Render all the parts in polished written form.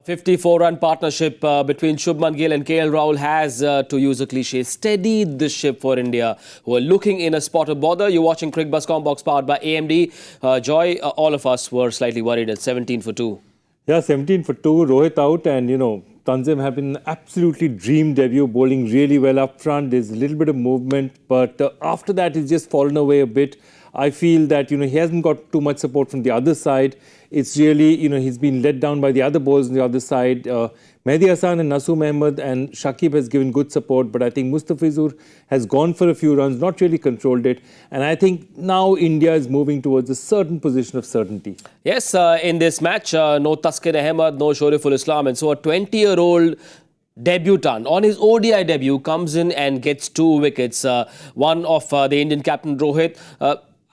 54-run partnership between Shubman Gill and KL Rahul has, to use a cliche, steadied the ship for India, who are looking in a spot of bother. You're watching Cricbuzz Comm Box powered by AMD. Joy, all of us were slightly worried at 17 for 2. Yeah, 17 for 2, Rohit out, and Tanzim have been absolutely dream debut, bowling really well up front. There's a little bit of movement, but after that, he's just fallen away a bit. I feel that, he hasn't got too much support from the other side. It's really, he's been let down by the other bowlers on the other side. Mehdi Hasan and Naseem Ahmed and Shakib has given good support, but I think Mustafizur has gone for a few runs, not really controlled it. And I think now India is moving towards a certain position of certainty. Yes, in this match, no Taskin Ahmed, no Shoriful Islam. And so a 20-year-old debutant on his ODI debut comes in and gets 2 wickets. One of the Indian captain Rohit.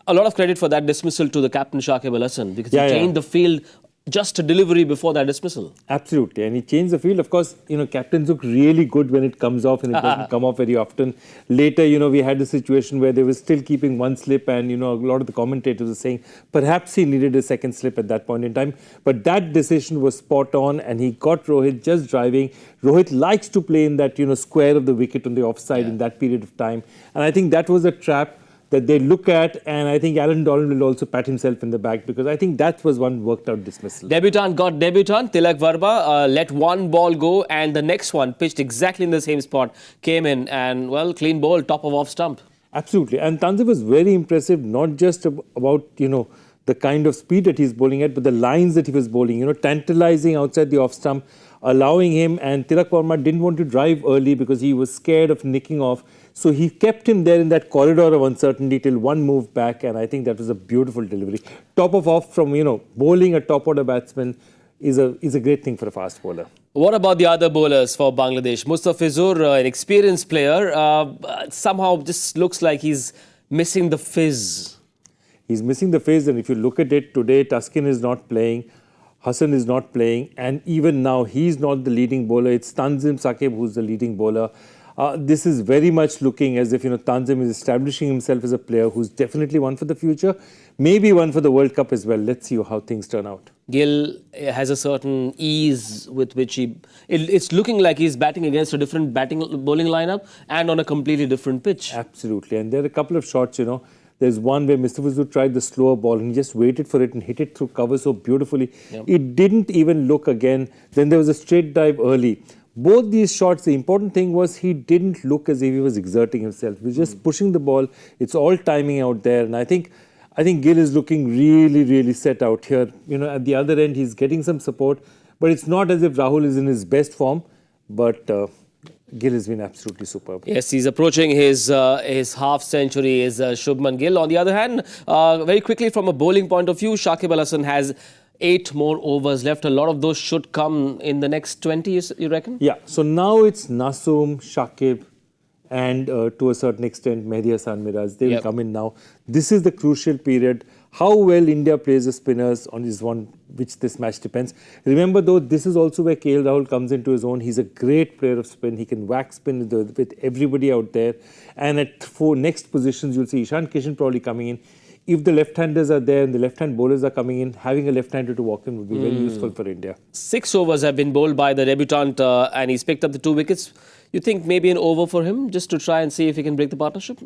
A lot of credit for that dismissal to the captain Shakib Al Hasan, because he changed the field just a delivery before that dismissal. Absolutely, and he changed the field. Of course, captains look really good when it comes off, and it doesn't come off very often. Later, we had a situation where they were still keeping one slip, and a lot of the commentators were saying perhaps he needed a second slip at that point in time. But that decision was spot on, and he got Rohit just driving. Rohit likes to play in that square of the wicket on the offside in that period of time, and I think that was a trap that they look at, and I think Alan Donald will also pat himself in the back, because I think that was one worked out dismissal. Debutant got debutant. Tilak Varma let one ball go, and the next one, pitched exactly in the same spot, came in and, well, clean bowl, top of off stump. Absolutely. And Tanzim was very impressive, not just about, the kind of speed that he's bowling at, but the lines that he was bowling, tantalizing outside the off stump, allowing him, and Tilak Varma didn't want to drive early because he was scared of nicking off. So he kept him there in that corridor of uncertainty till one move back, and I think that was a beautiful delivery. Top of off from, bowling a top order batsman is a great thing for a fast bowler. What about the other bowlers for Bangladesh? Mustafizur, an experienced player, somehow just looks like he's missing the fizz. He's missing the fizz, and if you look at it today, Taskin is not playing, Hassan is not playing, and even now he's not the leading bowler. It's Tanzim Sakib who's the leading bowler. This is very much looking as if Tanzim is establishing himself as a player who's definitely one for the future, maybe one for the World Cup as well. Let's see how things turn out. Gill has a certain ease with which it's looking like he's batting against a different bowling lineup and on a completely different pitch. Absolutely, and there are a couple of shots, There's one where Mustafizur tried the slower ball and he just waited for it and hit it through cover so beautifully. It didn't even look again. Then there was a straight dive early. Both these shots, the important thing was he didn't look as if he was exerting himself. He was just pushing the ball. It's all timing out there. And I think Gill is looking really, really set out here. At the other end, he's getting some support. But it's not as if Rahul is in his best form. But Gill has been absolutely superb. Yes, he's approaching his half century, is Shubman Gill. On the other hand, very quickly from a bowling point of view, Shakib Al Hasan has 8 more overs left. A lot of those should come in the next 20, you reckon? Yeah, so now it's Naseem, Shakib, and to a certain extent, Mehdi Hasan Miraz. They will come in now. This is the crucial period. How well India plays the spinners on is one which this match depends. Remember though, this is also where KL Rahul comes into his own. He's a great player of spin. He can whack spin with everybody out there. And at 4 next positions, you'll see Ishan Kishan probably coming in. If the left-handers are there and the left-hand bowlers are coming in, having a left-hander to walk in would be very useful for India. 6 overs have been bowled by the debutant and he's picked up the 2 wickets. You think maybe an over for him just to try and see if he can break the partnership?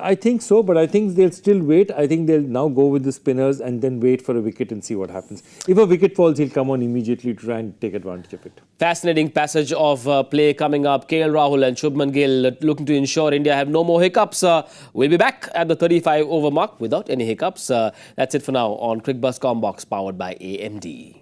I think so, but I think they'll still wait. I think they'll now go with the spinners and then wait for a wicket and see what happens. If a wicket falls, he'll come on immediately to try and take advantage of it. Fascinating passage of play coming up. KL Rahul and Shubman Gill looking to ensure India have no more hiccups. We'll be back at the 35 over mark without any hiccups. That's it for now on Cricbuzz Comm Box powered by AMD.